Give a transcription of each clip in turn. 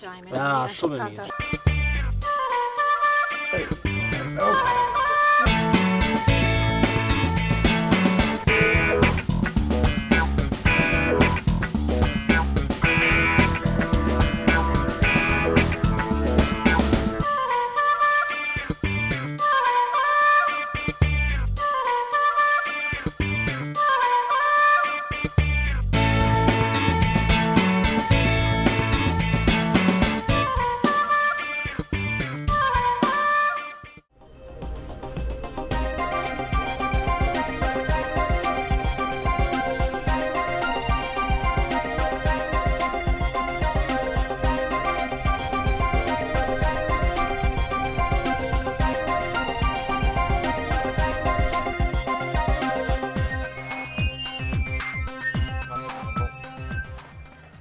qajme. Shumë e mirë.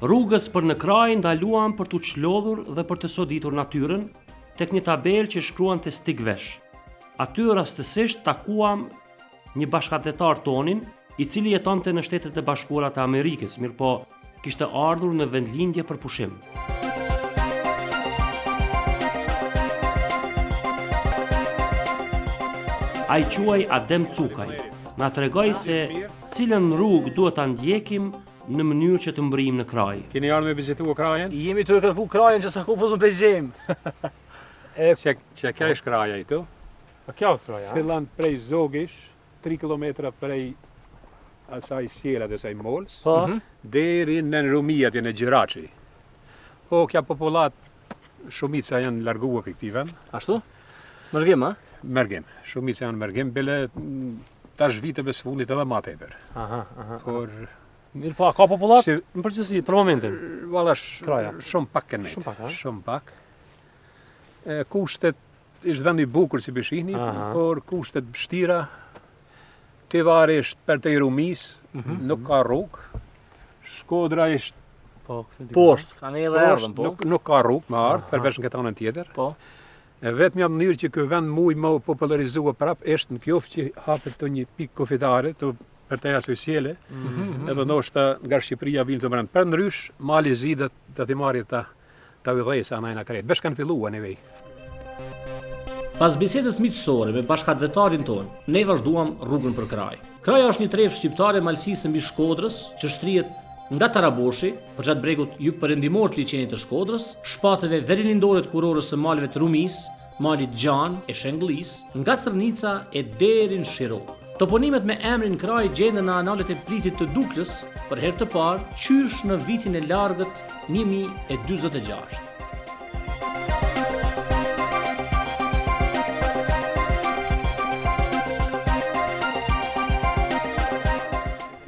Rrugës për në kraj ndaluam për të çlodhur dhe për të soditur natyrën tek një tabelë që shkruan të stigvesh. Aty rastësisht takuam një bashkëdhetar tonin, i cili jetonte në Shtetet e Bashkuara të Amerikës, mirëpo kishte ardhur në vendlindje për pushim. Ai quaj Adem Cukaj. Na tregoi se cilën rrugë duhet ta ndjekim në mënyrë që të mbrijmë në kraj. Keni ardhur me vizitu krajen? Jemi të kërku krajen që sa ku pozëm për gjemë. Që kjo është kraja i tu? Kjo është kraja? Fillan prej Zogish, 3 kilometra prej asaj sjela dhe asaj molës, deri në Rumia të në Gjiraçi. Po kja popullat shumica janë larguar për këtij vend. Ashtu? Mërgim, a? Mërgim. Shumica janë mërgim, bile tash viteve së fundit edhe më tepër. Por mirë po, ka popullat? Në përgjithësi, për momentin? Valla, shumë pak kënë. Shumë pak. Kushtet, ishtë vendi bukur si bëshihni, por kushtet vështira, të varisht për të i Rumis, nuk ka rrugë. Shkodra ishtë poshtë, ka një edhe erdhën, po. Nuk ka rrugë, më ardhë, përveç në këtë anën tjetër. Vetëm një mënyrë që ky vend muj më popularizua prap, është në kjoftë që hapet të një pikë kufitare, për të asoj sjele, edhe ndoshta nga Shqipëria vinë të mërën. Për ndrysh, mali zi dhe të të marrit të udhëhej sa anajna kretë. Besh kanë filluar nevej. Pas bisedës miqësore me bashkëdhetarin ton, ne vazhduam rrugën për kraj. Kraja është një trefë shqiptare malësisë mbi Shkodrës, që shtrihet nga Taraboshi, përgjatë bregut jugperëndimor të liçenit të Shkodrës, shpatëve verilindore të kurorës së maleve të Rumis, malit Gjan e Shengullis, nga Crnica e deri në Shirok. Toponimet me emrin kraj gjenden në analet e pritit të Duklës, për herë të parë, qysh në vitin e largët 1046.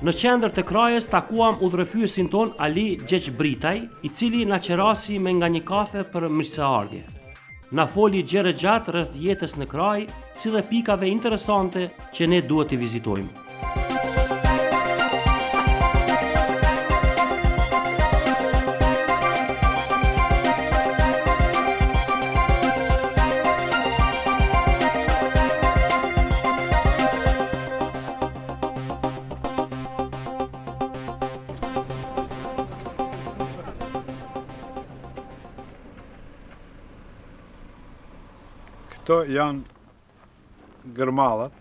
Në qendër të krajës takuam udhërefyesin ton Ali Gjeqbritaj, i cili na qerasi me nga një kafe për mirëseardhje. Na foli gjëra gjatë rreth jetës në kraj, si dhe pikave interesante që ne duhet të vizitojmë. Këto janë gërmallat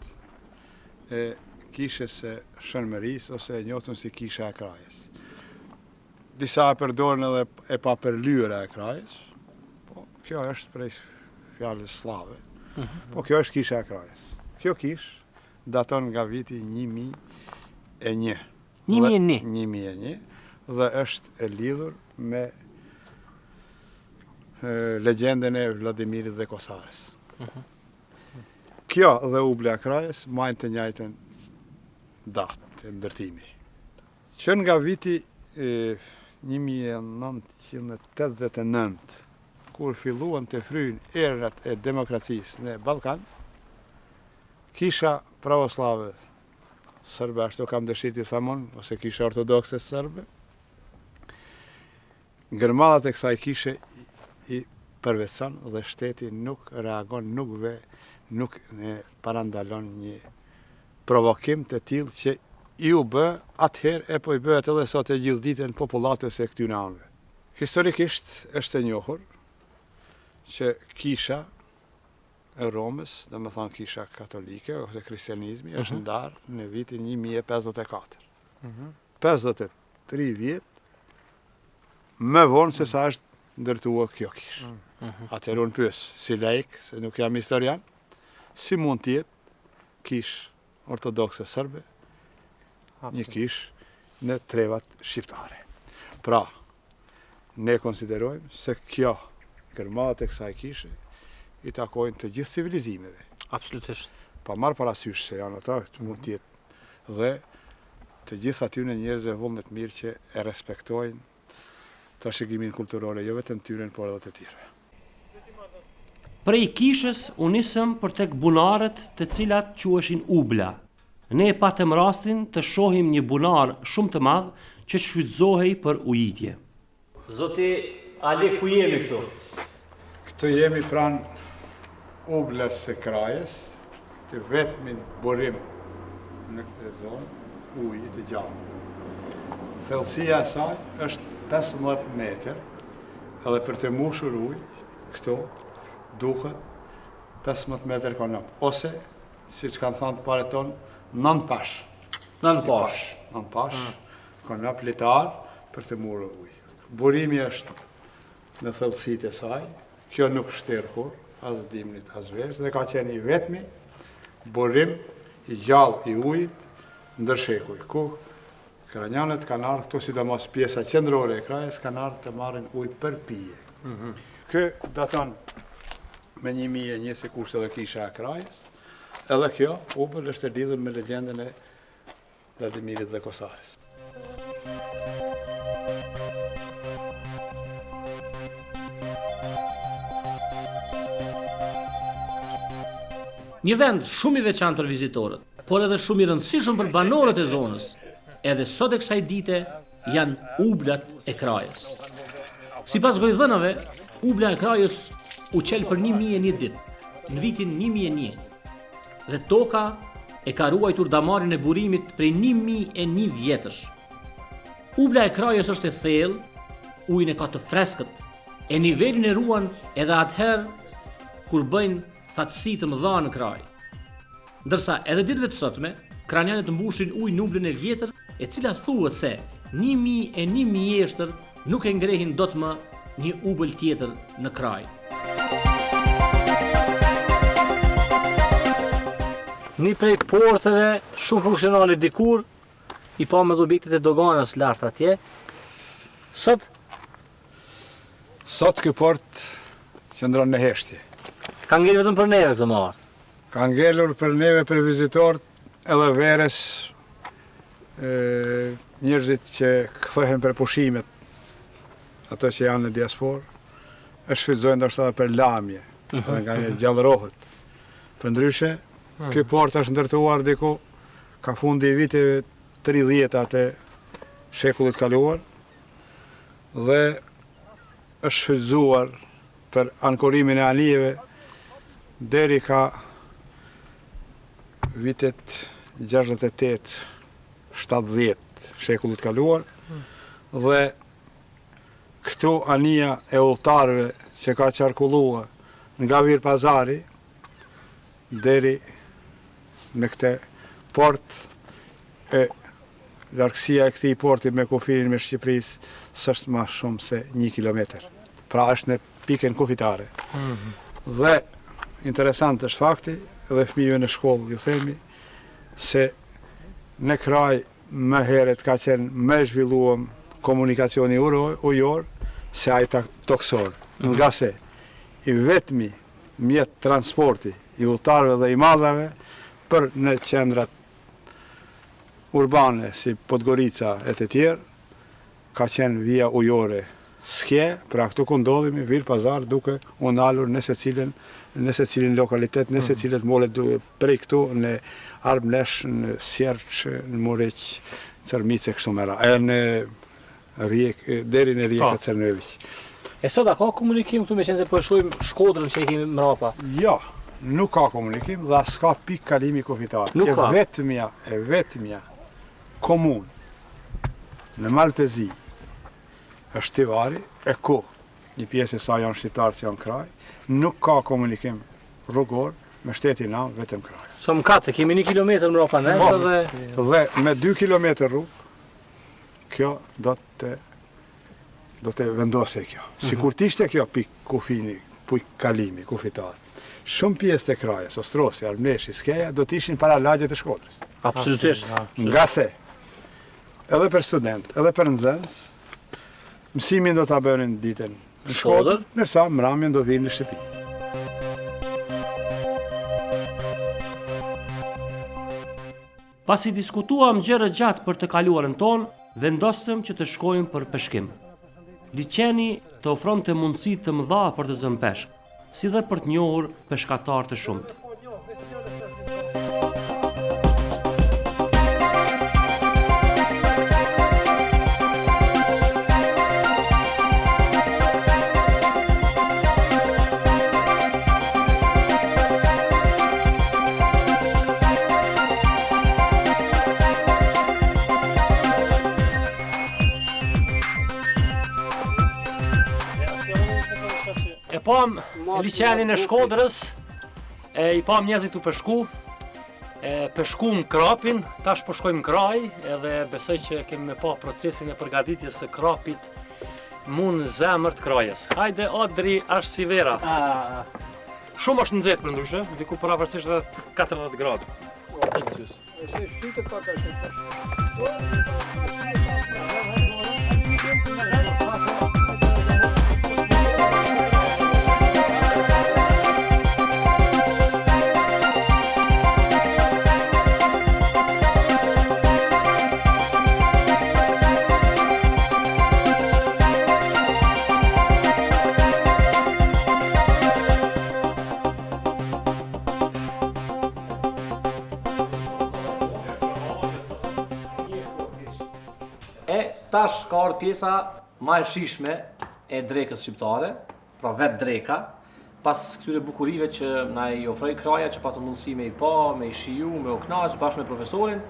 e kishës së Shënmërisë ose e njohur si kisha e krajës. Disa e përdorin edhe e papërlyera e krajës, po kjo është prej fjalës slave. Po kjo është kisha e krajës. Kjo kishë daton nga viti 1001. 1001 dhe është e lidhur me legjendën e Vladimirit dhe Kosarës. Kjo dhe ubla e krajës majnë të njëjtën datë të ndërtimi. Që nga viti 1989, kur filluan të fryjnë erat e demokracisë në Ballkan, kisha pravoslave sërbe, ashtu kam dëshirë të thamon, ose kisha ortodokse sërbe, gërmallat e kësaj kishe i përveçon dhe shteti nuk reagon, nuk parandalon një provokim të tillë që i u bë atëherë e po i bëhet edhe sot e gjithë ditën popullatës e këtyre anëve. Historikisht është e njohur që kisha e Romës, dhe me thonë kisha katolike ose kristianizmi, është ndarë në vitin 1054. 53 vjet më vonë se sa është ndërtua kjo kishë. Atëherë unë pyes, si laik, se nuk jam historian, si mund tjetë kishë ortodokse sërbe, një kishë në trevat shqiptare. Pra, ne konsiderojmë se kjo gërmat e kësaj kishe i takojnë të gjithë civilizimeve. Absolutisht. Pa marrë parasysh se janë ata që mund tjetë dhe të gjithë atyre njerëzve vullnet mirë që e respektojnë trashëgimin kulturore, jo vetëm tyren, por edhe të tjerëve. Prej kishës u nisëm për tek bunarët të cilat quheshin ubla. Ne e patëm rastin të shohim një bunar shumë të madh që shfrytëzohej për ujitje. Zoti Ali, ku jemi këtu? Këtu jemi pranë ublës së Krajës, të vetmin burim në këtë zonë, uji të gjallë. Thellësia e saj është 15 metër, edhe për të mushur ujë, këto duhet 15 metër konop, ose, si që kanë thënë pare tonë, 9 pash. 9 pash. 9 pash, konop litar për të murur ujë. Burimi është në thellësitë e saj, kjo nuk shterë kur, as dimnit, as verës, dhe ka qenë i vetmi burim i gjallë i ujit ndër shekuj, ku Kranjanët kanë ardhur këtu, sidomos pjesa qendrore e Krajës, kanë ardhur të marrin ujë për pije. Kë daton me 1001 si kurse dhe kisha e Krajës, edhe kjo ubël është e lidhur me legjendën e Vladimirit dhe Kosares. Një vend shumë i veçantë për vizitorët, por edhe shumë i rëndësishëm për banorët e zonës. Edhe sot e kësaj dite janë ublat e Krajës. Sipas gojdhënave, ubla e Krajës u qel për 1001 ditë, në vitin 1001, dhe toka e ka ruajtur damarin e burimit prej 1001 vjetësh. Ubla e Krajës është e thellë, ujin e ka të freskët, e nivelin e ruan edhe atëherë kur bëjnë thatësi të mëdha në kraj. Ndërsa edhe ditëve të sotme, kranjanët mbushin ujë në ublën e vjetër, e cila thuhet se 1001 mjeshtër nuk e ngrehin dot më një ubël tjetër në kraj. Një prej porteve shumë funksionale dikur, i pa me objektet e doganës lart atje. Sot ky port qëndron në heshtje. Ka ngellur vetëm për neve këtë marrë. Ka ngellur për neve, për vizitorët, edhe veres njerëzit që kthehen për pushimet, ato që janë në diasporë, e shfrytëzojnë ndoshta për lamje, edhe nga një gjallërohet. Përndryshe, ky port është ndërtuar diku ka fundi i viteve 30 të shekullit kaluar dhe është shfrytëzuar për ankorimin e anijeve deri ka vitet 68-70 shekullit kaluar dhe këtu anija e udhëtarëve që ka qarkulluar nga Vir Pazari deri në këtë port e largësia e këtij porti me kufirin me Shqipërisë s'është më shumë se 1 kilometër. Pra është në pikën kufitare. Dhe interesant është fakti, dhe fëmijëve në shkollë ju themi, se në kraj më herët ka qenë më zhvilluar komunikacioni ujor se ai toksor. Nga se i vetmi mjet transporti i udhëtarëve dhe i mallrave për në qendrat urbane si Podgorica e të tjerë ka qenë vija ujore Skje, pra këtu ku ndodhemi, Vir Pazar duke u nalur në secilin lokalitet, në secilet molet prej këtu në Armlesh, në Sjerç, në Muriq, Cërmice kështu me radhë, në Rijekë, deri në Rijeka Cernëviq. E sot a ka komunikim këtu me qenë se po e shohim Shkodrën që i kemi mrapa? Jo, nuk ka komunikim dhe s'ka pikë kalimi kufitar. Nuk ka. E vetmja komunë në Maltezi është Tivari, e ku një pjesë e saj janë shqiptarë që janë kraj, nuk ka komunikim rrugor me shtetin nam, vetëm kraj. Sa më katë, kemi 1 kilometër më rapa nesh dhe... Dhe me 2 kilometër rrugë, kjo do të vendose kjo. Sikur t'ishte kjo pikë kufini, pikë kalimi, kufitar. Shumë pjesë të krajës, Ostrosi, Armneshi, Skeja, do t'ishin para lagjet e Shkodrës. Absolutisht. Nga se, edhe për student, edhe për nxënës, mësimin do t'a bënin ditën në Shkodër, nërsa mramjen do vinë në shtëpi. Pasi diskutuam gjëra gjatë për të kaluarën tonë, vendosëm që të shkojmë për peshkim. Liçeni të ofronte mundësi të mëdha për të zënë peshk, si dhe për të njohur peshkatar të shumtë. E pam liçenin e Shkodrës, i pam njerëzit të peshku, peshkum krapin, tash po shkojmë kraj, edhe besoj që kemi me pa procesin e përgatitjes së krapit mund në zemër të krajës. Hajde Odri, është si vera. Shumë është nxehtë për ndryshe, diku pavarësisht edhe 40 gradë Celsius. Tash ka ardhur pjesa më e shishme e drekës shqiptare, pra vetë dreka, pas këtyre bukurive që na i ofroi kraja, që patëm mundësi me i pa, me i shiju, me u knaq, bashkë me profesorin.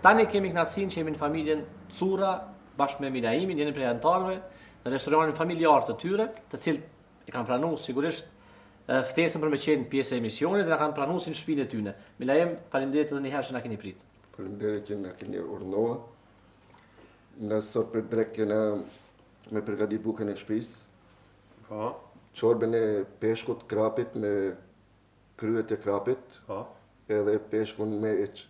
Tani kemi kënaqësinë që jemi në familjen Cura, bashkë me Milaimin, jeni prej anëtarëve, në restoranin familjar të tyre, të cilët e kanë pranuar sigurisht ftesën për me qenë pjesë e emisionit dhe na kanë pranuar si në shtëpinë e tyre. Milaim, faleminderit edhe një herë që na keni prit. Faleminderit që na keni urdhëruar. Në sot për drek kena me përgatit bukën e shtëpisë. Po. Çorbën e peshkut, krapit me kryet e krapit. Po. Edhe peshkun me eq.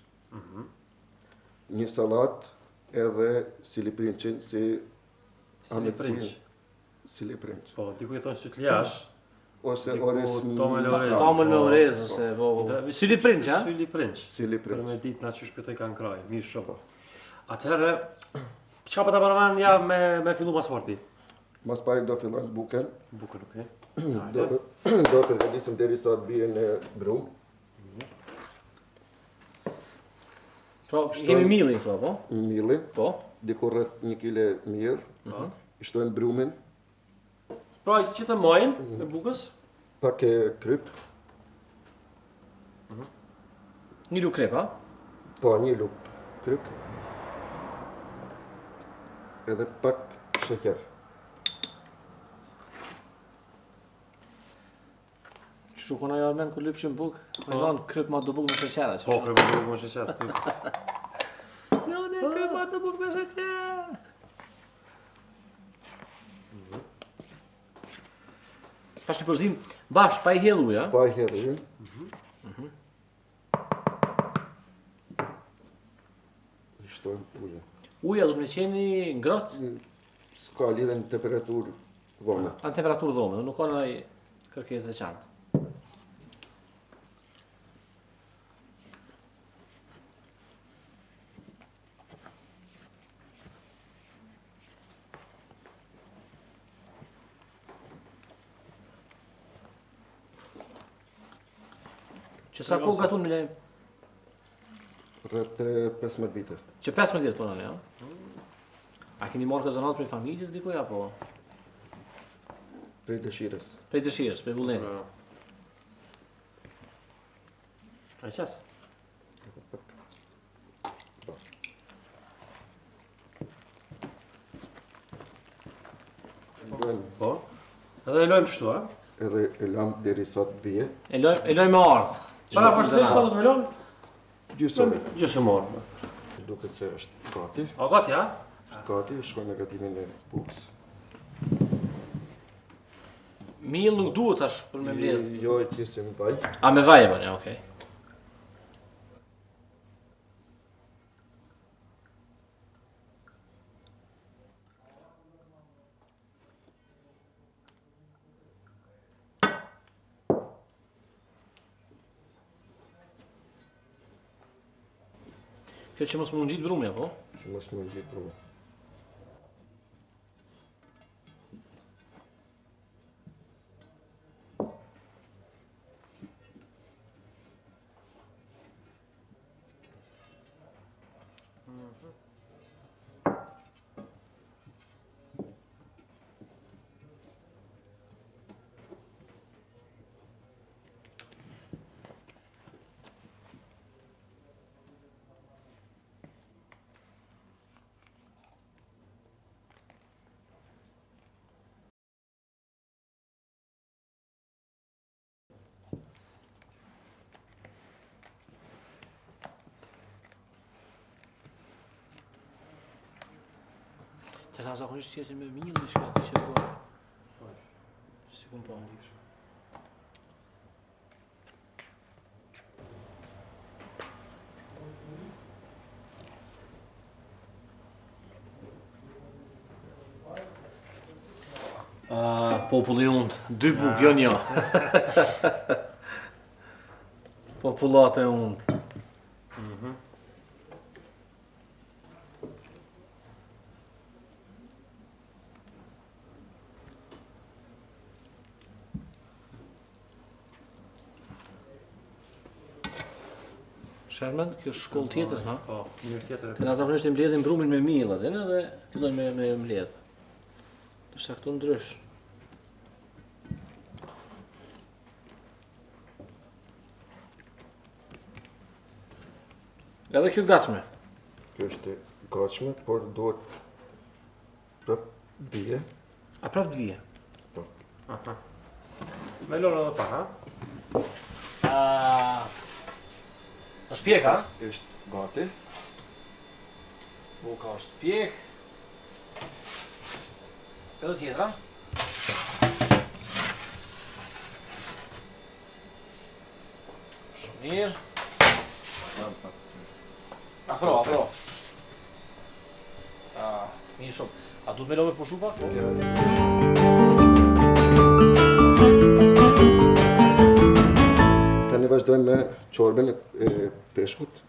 Një salat edhe siliprinçin si Siliprinç. Siliprinç. Po, diku i thonë sytliash. Ose Diku orez tomël me orez. Tomël me orez ose po. Siliprinç, ha? Siliprinç. Për Siliprinç. me ditë na që shpëtoj kanë kraj, mirë shumë. Atëherë, çka po ta paravan ja me fillu mas parti? Mas pari do fillojnë bukën. Bukën, okay. Do përgatisim derisa të bie në brum. Pra, kemi millin këtu apo? Millin, Po. diku rreth 1 kg miell. I shtojnë brumin, Pra, që të mojnë e bukës? pak e kryp, Një luk krep, ha? po një luk kryp. Edhe pak sheqer. Shu kona jo men kur lypshim buk, me dhanë kryp ma do buk me sheqera. Po, kërë më sheqer. Jone, kryp ma do buk me sheqera. Tash i përzim bash, pa i hedh uja. Pa i hedhë ujë. I shtojmë ujë. Uja do të me qeni ngrohtë, S'ka lidhe në temperaturë dhome. në temperaturë dhome, nuk ka në kërkesë veçantë. Që sa kohë gatun me lejmë? Rreth 15 vite. Që 15 vjetë punën, ja? A keni marrë kazanat prej familjes dikuj, apo? Prej dëshirës. Prej dëshirës, prej vullnetit. A qas? vazhdojmë. Po. Edhe e lojmë kështu, a? Edhe e lam deri sa të bie. E lojmë me ardh. Para përse sa do të lojmë? Gjysmë. Gjysmë orë. Duket se është gati. A gati, a? Është gati, shkoj në gatimin e bukës. Miell nuk duhet tash për me mbledh. Jo e qesim vaj. A me vaj e bën, okay. Kjo që mos më ngjit brumja, po? Që mos më ngjit brumja. Të ka zakonisht qesin me minë dhe shka të që të bërë. Si ku më pa në lishë. Populli unë, 2 buk, jo një. Popullate unë. Sherman, kjo është shkollë tjetër, ha? Po, mirë tjetër. Të na zakonisht e mbledhin brumin me miell atë, edhe fillojnë me mbledh. Ndërsa këtu ndrysh. Edhe kjo gatshme. Kjo është e gatshme, por duhet prap bie. A prap të vije? Aha. Me lorë edhe pa, ha? Është pjek, ha? Është gati. Buka është pjek. Edhe tjetra. Shumë mirë. Afro. Mirë shumë. A du të me lo me pushu pak? Tani vazhdojmë me çorbën e peshkut.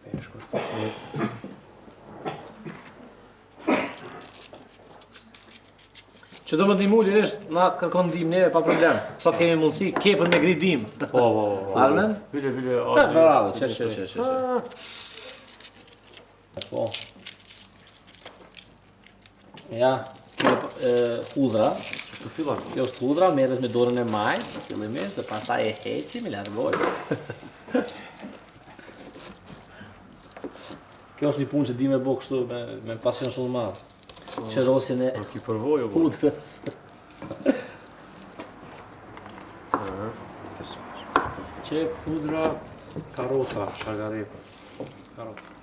Që do më ndihmu lirisht, na kërkon ndihmë neve pa problem. Sa të kemi mundësi, kepën me gridim. Po. Armen? File. Bravo, që. Po. Ja, kjo hudhra. Të fillon. Kjo është hudhra, merret me dorën e majt, fillimisht, dhe pastaj e heqim, e largojmë. Kjo është një punë që di me bo kështu me pasion shumë madh. Qërosin e Ki përvojë, po. hudhrës. Qep, hudra, karota, shagarepa. Karota.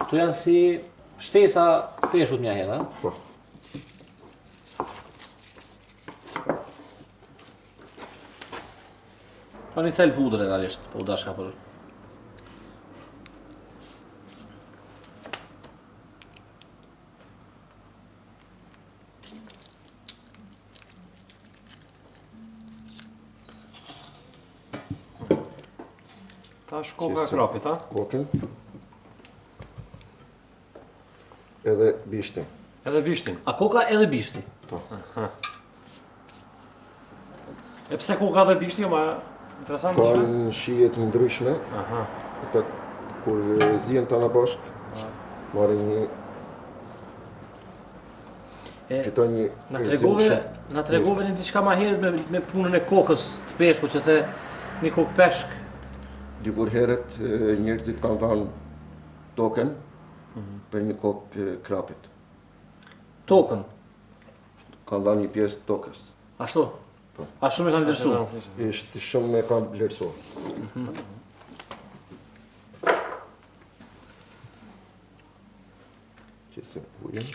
Tu janë si shtesa peshut mja hedha. Po. Pa një thel hudrë realisht, po u dashka për. Tash koka e krapit, ha? Kokën. Edhe bishtin. Edhe vishtin. A koka edhe bishti? E pse koka dhe bishti, ma interesant Ka që? në shije të ndryshme, Aha. ata kur zihen tana bashk, marrin një fiton një Na tregove një diçka ma herët me punën e kokës të peshkut, që the një kokë peshk. dikur herët njerëzit kanë dhënë tokën për një kokë krapit. Tokën. ka dhënë një pjesë tokës. Ashtu? A shumë e kanë vlerësu? Ishte shumë me ka vlerësu. Qesim ujën.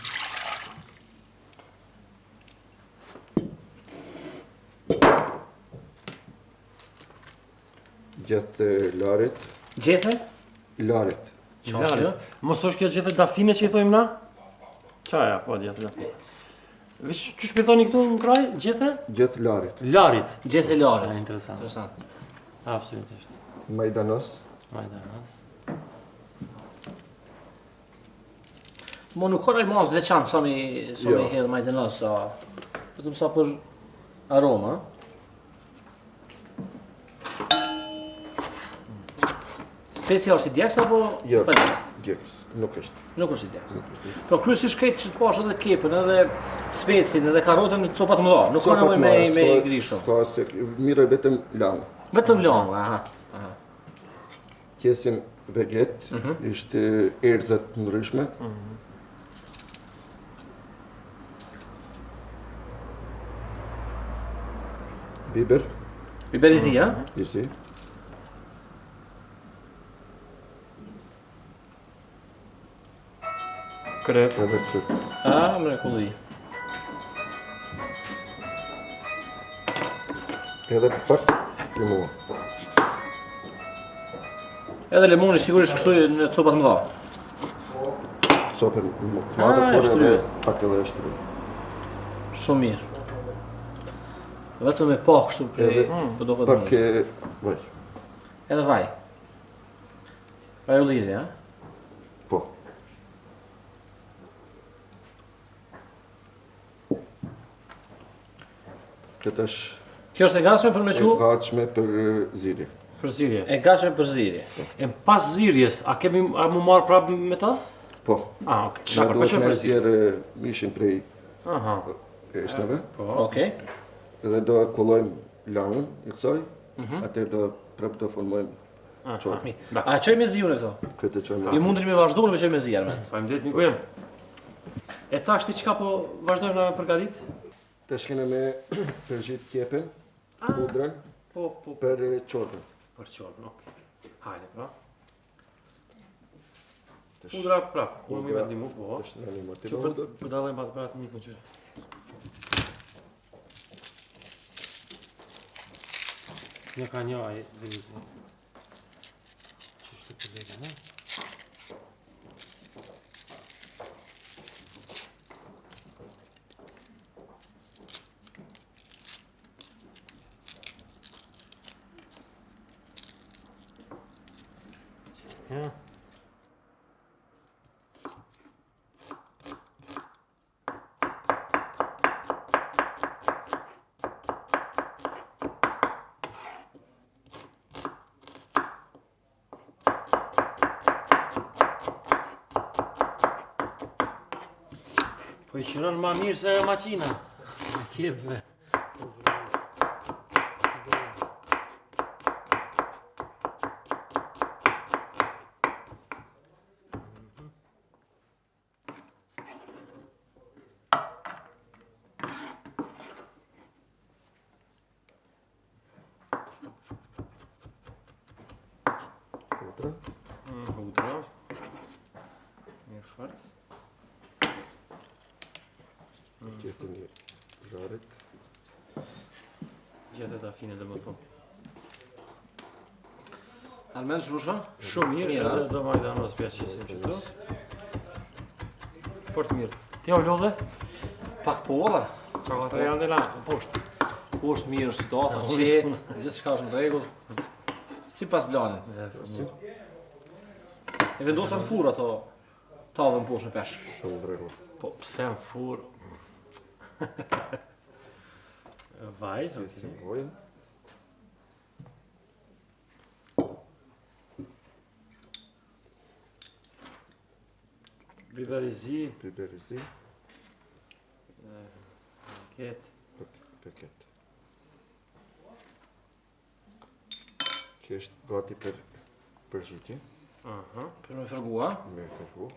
Gjatë larit. Gjethe? Larit. Qarë? Mos është kjo gjethe dafine që i thojmë na? Qaja, po gjethe dafine. Vish, që shpithoni këtu në kraj, gjethe? Gjatë larit. Larit. Gjethe larit. Interesant. Interesant. Absolutisht. Majdanos. Majdanos. Mo nuk ka rajmaz të veçantë sa mi hedhë majdanos, vetëm sa për aroma. Specia është i djekës apo Jo, pa djekës? djekës, nuk është. Nuk është i djekës. Po kryesisht këtë që të pash edhe kepën, edhe specin, edhe karotën në copa të mëdha, nuk ka nevojë me grisho. Ska se mirë vetëm lamë. Vetëm lamë, aha. Qesim veget, ishte erëzat të ndryshme. Biber, Biberizi, ha? isi. Krep. Edhe kryp. Mrekulli. Edhe pak limon. Edhe limoni sigurisht kështu në copa të mëdha. Sopën të madhe, por edhe pak edhe shtru. Shumë mirë. Vetëm me pak kështu prej, po do këtë Pak mirë. vaj. Edhe vaj. Vaj ulliri, ha? Po. Këtë është Kjo është e gatshme për me e qu? gatshme për ziri. Për zirje. E gatshme për ziri. E pas zirjes, a mu marrë prapë me ta? Po. Ah, okej. Na Dakor, duhet për me për zirje. zjerë mishin prej Aha. eshnave. Okej. Edhe do e kollojmë lamën i kësaj. Atër do prapë do formojmë çorba. A çoj me ziun e këto? Këtë çojmë. Ju mundeni me vazhdu në me çoj me zi, Armen. Faleminderit miku jem. E tash ti çka po vazhdojmë na përgatit? Të shkene me përgjit tjepen, pudrën, Po, për çorbën. për çorbën, okej. Hajde, pra. Të Pudra prap, ku më vetë ndihmu, po. Të shkene një Që motivë. për dallim pat prap miku që. Një ka një ai vëllëzë. Ç'është të bëjë, ha? Ja. Po i qëron ma mirë se maqina. Kjepve. Pudra. Hudra. Mirë fort. Tjetën një zharit. Gjetë ta fine dhe më thonë. Armen, shumë shka? Shumë mirë, Mirë, edhe do majdanos pjaqisim që tu. Fort mirë. Ti o lodhe? Pak po, ola. Qa ka të janë dhe la, në poshtë. Po është mirë, situata, qetë, gjithë shka është në regull. Si pas planit. E vendosën në furë ato tavën poshtë në peshë. Shumë dregu. Po, pse në furë? Vaj, Qesim gojën. biberizi, Biberizi. ketë. Paket. Kjo është gati për përgjitje. Aha. Për me fërgua. Me kërku.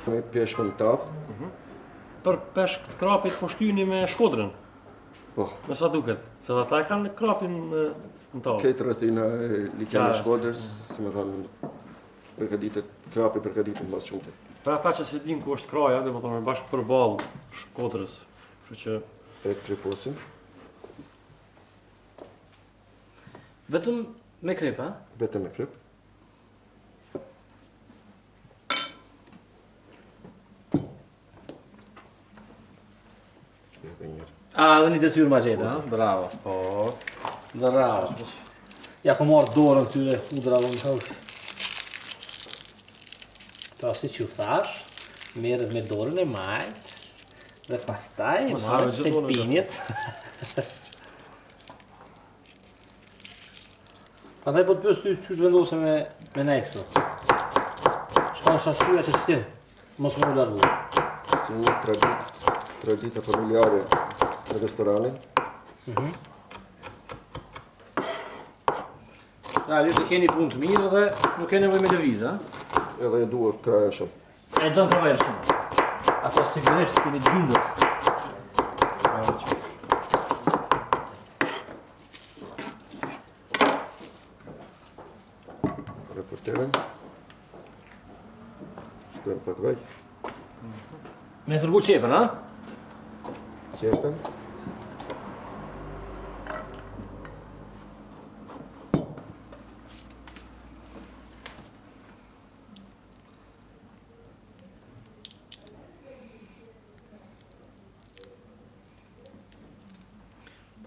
Me peshkun në tavë. Për peshk të krapit po shkyni me Shkodrën. Po. Me sa duket, se ata e kanë krapin në tavë. Këtë rrethina e liqeni Shkodrës, si me thonë, krapi përgatitet mas shumëti. Për ata që se din ku është kraja, dhe më thonë bashkë përballë Shkodrës. Kështu që E kryposim. Vetëm me krip, ha? Vetëm me kryp. Edhe një detyrë ma gjete, ha? Bravo. po, Bravo. Ja ku marrë dorën këtyre hudrave në tokë. Pra si që u thash, merret me dorën e majtë, dhe pastaj Mos marrë harro të gjithmonë, pinjet. Prandaj po të pyes ty çu vendose me nejt këtu. Shkon shashtuja që shtim, mos më u largu. Si një tradita familjare në restoranin. Realisht të keni punë të mirë dhe nuk keni nevojë me lëvizë, ha? Edhe e duhet kraja shumë. E do të vëllë shumë. Ato sigurisht keni të bindur. Reporteren. Shtojmë pak vaj. Me fërgu qepën, ha? Qepën.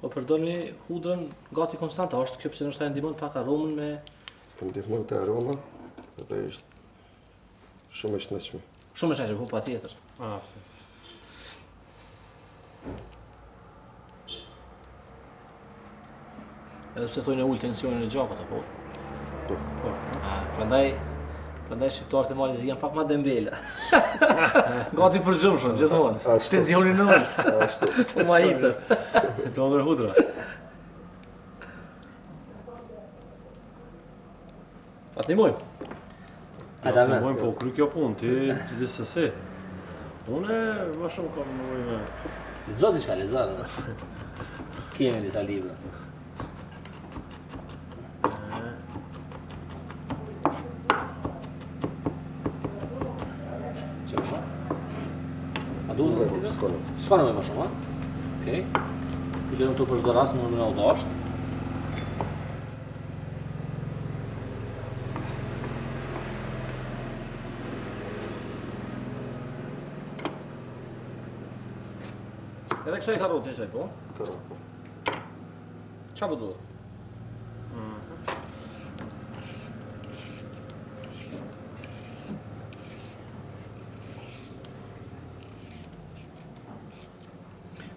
Po përdorni hudrën gati konstanta, është kjo pse ndoshta e ndihmon pak aromën me Për ndihmon të aroma, edhe është shumë e shnetshme. shumë e shajshme, po patjetër. Edhe pse thonë ul tensionin e gjakut apo? Po. Prandaj shqiptarët e Malizit janë pak më dembela. Gati për gjumshën, gjithmonë. Ashtu. Tensioni në ult. Ashtu. Po ma hitër. do ndër hudra. Atë ndihmojmë. Hajde, amen. Mojnë po kry kjo punë, ti di se si. Unë më shumë kam nevojë me... Lexo diçka, lexo. Kemi disa libra. Çfarë? A duhet të thënë? Skone. S'ka nevojë më shumë, ha? Okej. I lëmë këtu për çdo rast, më në udhasht. Edhe kësaj karrotë njësaj, po? Karot. Qa po duhet?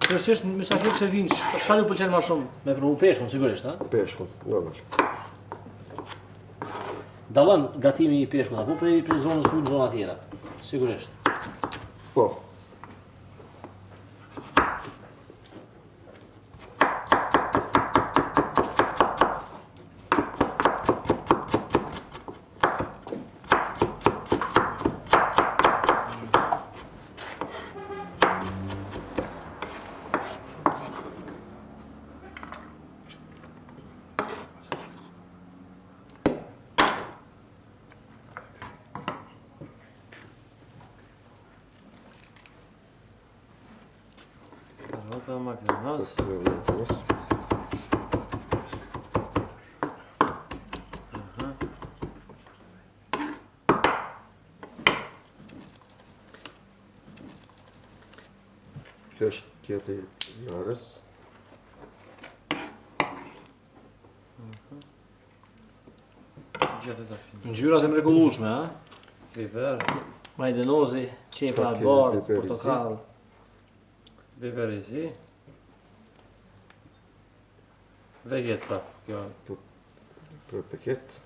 Kryesisht mysafirë që vinë, çfarë ju pëlqen më shumë? Me provu peshkun, sigurisht, ha? Peshkun, normal. Dallon gatimi i peshkut apo prej zonës së në zona tjera? Sigurisht. Po. Karota makinas. Kjo është kjeti jarës. Gjatë të finë. Ngjyrat e mrekullueshme, ha? Biber, Majdenozi, qepa, Pak bardh, biber i zi. portokall. biber i zi. Vegeta, kjo. Për paket.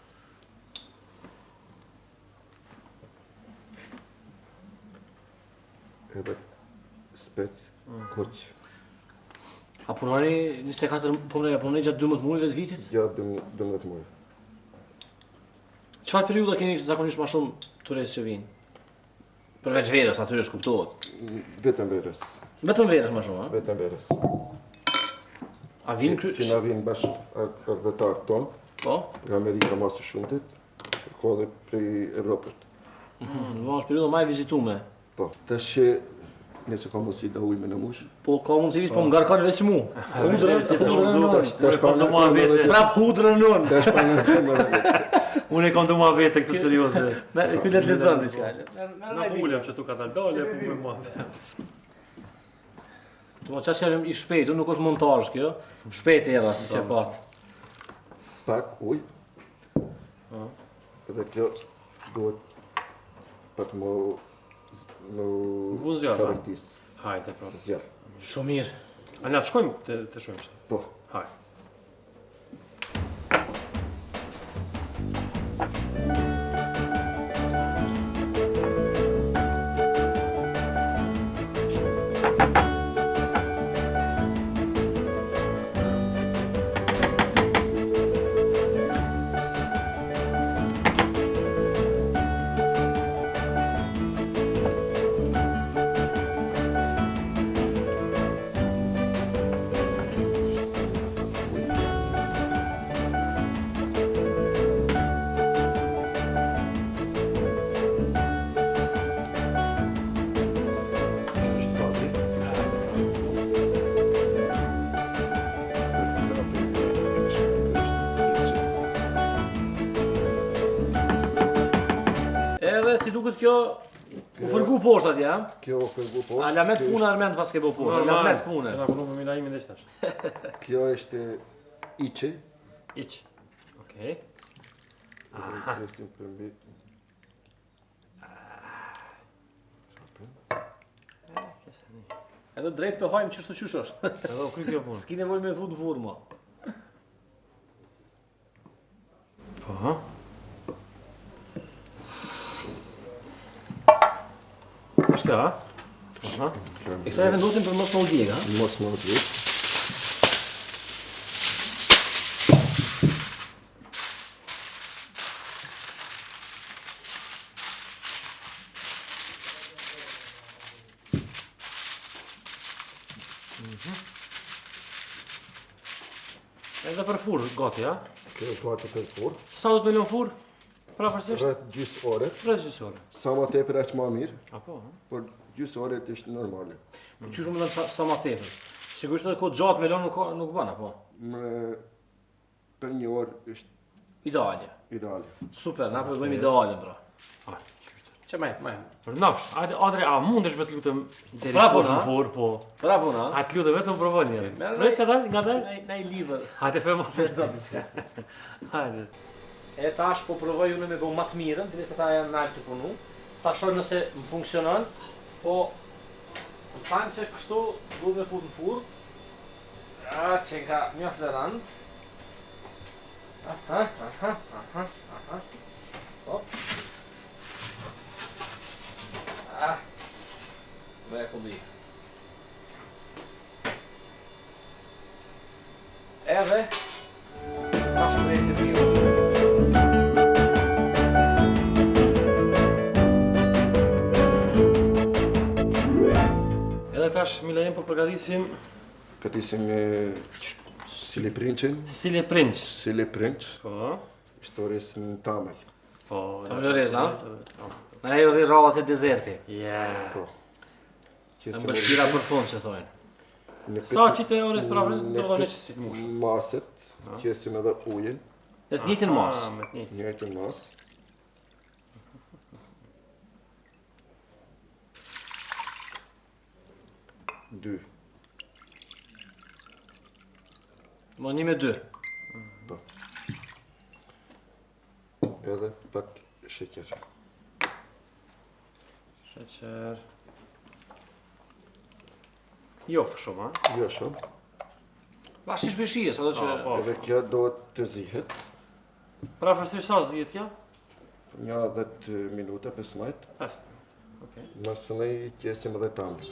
Edhe spec koq. A punoni 24 punoni gjatë 12 muajve të vitit? Gjatë 12 muaj. Çfarë periudha keni zakonisht më shumë turist që vinë? Përveç verës, natyrisht kuptohet. Vetëm verës. Vetëm verës më shumë, a? Vetëm verës. A vinë Që na vinë bash ardhëtarët tonë, Po? nga Amerika mas së shumtit, ko dhe prej Evropët. Në është periuda ma e vizitume. Po, tash që nëse ka mundësi da ujme në mush. Po ka mundësi po më ngarkani veç mu. Tash pa në këmë Prap hudrën nën. Tash pa në këmë edhe. Unë e kam të mua vete këtë serioze. Ky let lexon diçka. Na pulem që tu ka dal dole, po më mua. Do të çfarë i shpejt, nuk është montazh kjo. Shpejt era si që pat. Pak uj. Edhe kjo duhet pak më Vun zjarë. karaktis. Hajde, pra. Zjarë. Shumë mirë. A na të shkojmë të shojmë. Po. Hajde. Edhe si duket kjo u fërgu poshtë atje, ha? Kjo përgu po. A lamet puna armend pas ke bo punë. Lamet punë. Na punon me milaimin dhe tash. Kjo është iqe. Iç. Okej. Aha. Kresim përmbi. Edhe drejt për hajmë qështu qysh është. Edhe u kry kjo punë. S'ki nevoj me vut vurë mo. Po. Është kjo, ha? Aha. E këto e vendosim për mos më u djeg, ha? Mos më të vit. Edhe për furr gati, ha? Kjo gati për furr. Sa do të me lën furr? Prapërsisht? Rreth gjys ore. Rreth gjys ore. Sa më tepër aq më mirë, Apo, ha? por gjys ore është normale. Po qysh më thënë sa ma tepër. Sigurisht edhe kohë gjatë me lënë nuk bën apo. Për një orë është Ideale. ideale. Super, na po bëjmë idealen pra. Ha. Çe më. Për nafsh, hajde Adre, a mundesh vetë lutem deri Bravo, në na. furr, po. Bravo na. A të lutem vetëm provoj një herë. Merr, Rrit ka dal, nga dal? Na i libër. Hajde femo. Lexo diçka. Hajde. E tash po provoj unë me bëu më të mirën, derisa ta janë nalt të punu. Ta shoh nëse më funksionon. Po më thanë se kështu duhet me fut në furr. Që nga mjaft të rand. Aha. Hop. Bërë këlli. Edhe tash presit një. Edhe tash Milajem po përgatisim Gatisim sile prinqin. stile prinç. Sile prinq, Po. historis në tamel. Po. Tamëlorez, ha? Na e dhe rallat e dezerti. Ja. Po. Në mbështira për fund që thojnë. Sa qite orës për afrës, do të neqë si të mushë. Maset, qesim edhe ujin, Dhe të njëjtin mas. Me të njëjtin. njëjtën mas. Dy. Më një me dy. Edhe pak sheqer. Sheqer. Jo shumë, ha? Jo shumë. Bashkësh me shijes, ato që... Po. Edhe kjo do të zihet. Pra fërsisht sa zhjet kja? Një 10 minuta, 15. 5. Okej. Mësë ne i qesim edhe tamel.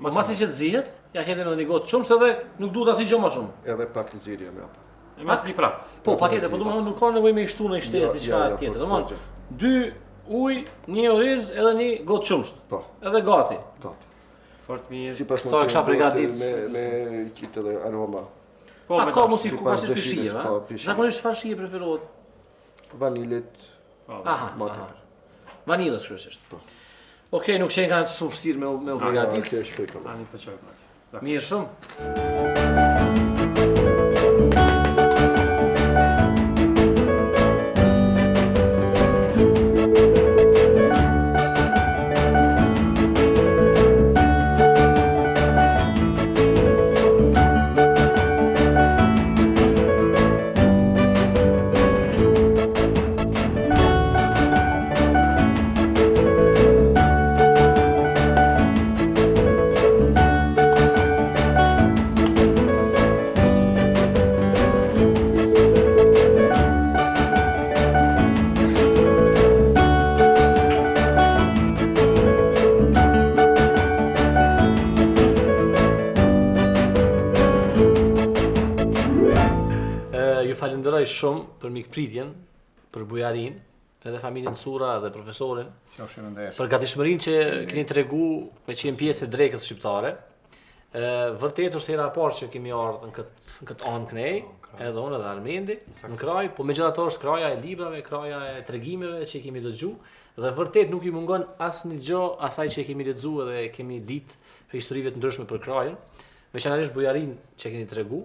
Masi që të zihet, ja hedhin në një gotë qumsht edhe nuk duhet asnjë gjë më shumë. Edhe pak zirje me apë. E mas li prap. Po, patjetër, po domethënë nuk ka nevojë me i shtu në shtesë Jo, diçka jo, tjetër. po, Domethënë, dy ujë, një oriz edhe një gotë qumsht. Po, Edhe gati. gati. Fort mirë. Sipas Këto e kisha përgatitur. me qitë dhe aroma. Po, A me ka tash. mos i ku sipas pashësh dëshirës, pishije, po, ha? pishije. Zakonisht çfarë shije preferohet? Vanilit, Aha, mate. aha. Vanilës kryesisht. Okej, nuk qenë kanë shumë vështirë me u përgatit. Kjo është shpejt. Ani po çoj pak. Mirë shumë. Ju falenderoj shumë për mikpritjen, për bujarin, edhe familjen Sura dhe profesorin, Qofshin ndesh. për gatishmërinë që keni tregu me qenë pjesë e drekës shqiptare. Vërtet është hera e parë që kemi ardhur në këtë anë kënej, edhe unë edhe Armendi, në kraj, po megjithatë është kraja e librave, kraja e tregimeve që kemi dëgjuar, dhe vërtet nuk ju mungon asnjë gjë asaj që kemi lexuar dhe kemi ditë për historive të ndryshme për krajin, veçanërisht bujarin që keni tregu.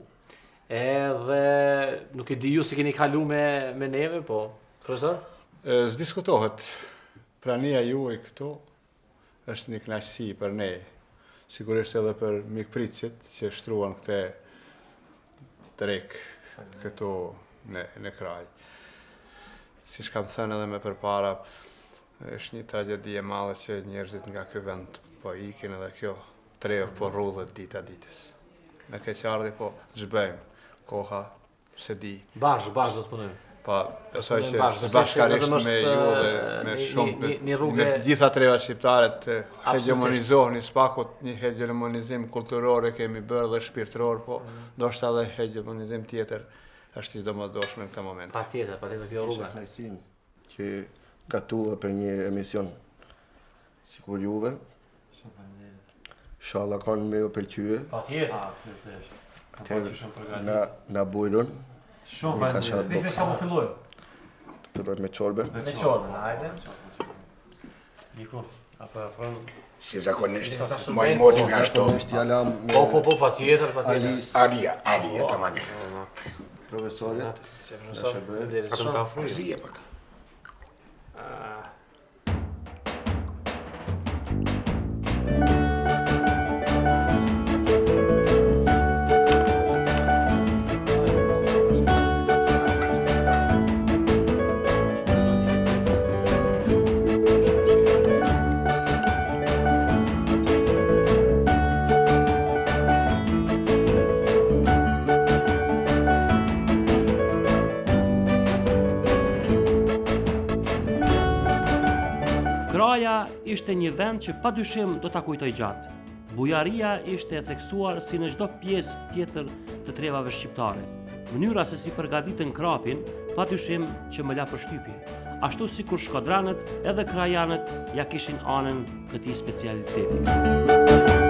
Edhe nuk e di ju se keni kalu me neve, po, profesor? S'diskutohet. Prania juaj këtu është një kënaqësi për ne. Sigurisht edhe për mikpritësit që shtruan këte drek këtu në kraj. Siç kam thënë edhe më përpara, është një tragjedi e madhe që njerëzit nga ky vend po ikin edhe kjo treo po rrudhet dita ditës. Me keqardhje po zhbejmë. Koha se di. Bashkë do të punojmë. Pa, besoj që Bashkë, bashkarisht besoj që me vetëm ju është, dhe me një shumë, rrugë- me gjitha treva shqiptare të Absolutisht. hegemonizoheni s'pakut një hegemonizim kulturor e kemi bërë dhe shpirtëror, po ndoshta edhe hegemonizim tjetër është i domosdoshme në këtë moment. Patjetër kjo rruga. Kënaqësinë që gatua për një emision sikur juve. Inshallah kanë me u pëlqyer. Patjetër. Na bujrën. Shumë Ka faleminderit. shatë Veç me çka po fillojmë? Fillojmë me çorbe. Me çorbe, hajde. Miku, apo afron. Si zakonisht, Shumë më i mirë. motë nga shto. Është jala me Po, patjetër. Alis, Alia, tamam. profesorit. Profesor, faleminderit Kam shumë. ta afruj. Zije pak. Kraja ishte një vend që padyshim do ta kujtoj gjatë. Bujaria ishte e theksuar si në çdo pjesë tjetër të trevave shqiptare. Mënyra se si përgatitën krapin, padyshim që më la përshtypje. Ashtu si kur shkodranët edhe krajanët ja kishin anën këtij specialiteti.